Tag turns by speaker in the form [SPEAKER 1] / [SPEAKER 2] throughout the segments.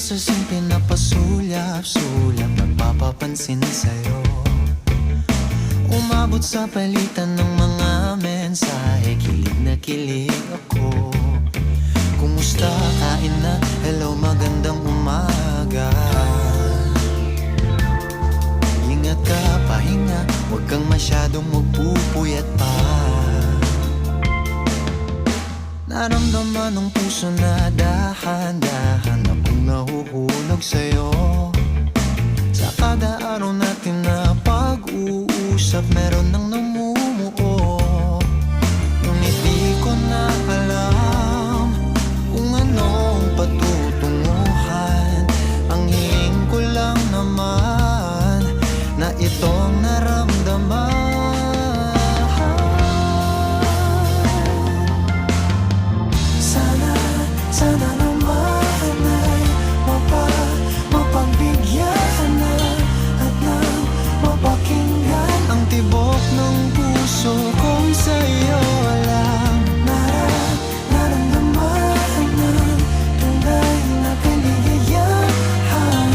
[SPEAKER 1] sa simple na pasulyap-sulyap, nagpapapansin sa'yo. Umabot sa palitan ng mga mensahe, kilig na kilig ako. Kumusta, kain na, hello, magandang umaga. Ingat ka, pahinga, huwag kang masyadong magpupuyat pa. Naramdaman ng puso na dahan-dahan akong nahuhulog sa'yo. Sa kada araw natin na pag-uusap, meron nang namumuo. Ngunit di ko na alam kung anong patutunguhan. Ang hiling ko lang naman na itong naramdaman. Sana naman ay mapagbigyan na at nang mapakinggan ang tibok ng puso kong sa'yo lang naramdaman ng tunay na kaligayahan.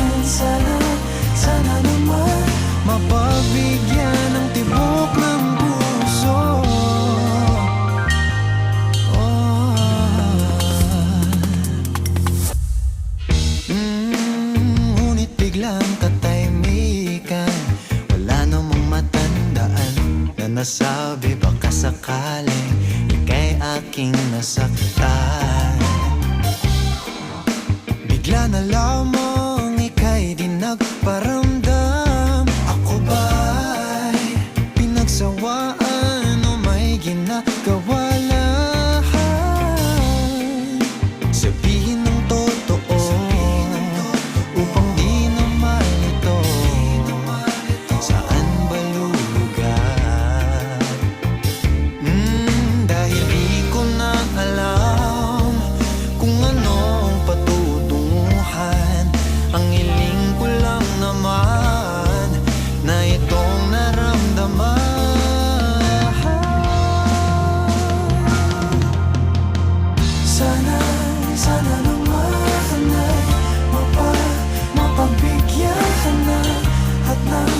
[SPEAKER 1] Sana naman mapagbigyan ang tibok ng puso. Ngunit biglang katahimikan, wala namang matandaan na nasabi baka sakaling ika'y aking nasaktan. Bigla na lamang ika'y di nagparamdam. Ako ba'y pinagsawaan o may ginagawa lang? Sabihin ng totoo upang di na malito. Saan ba lulugar? Dahil di ko na alam kung anong patutunguhan. Ang hiling ko lang naman na itong naramdaman. Sana naman ay mapagbigyan na at nang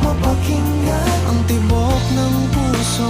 [SPEAKER 1] mapakinggan ang tibok ng puso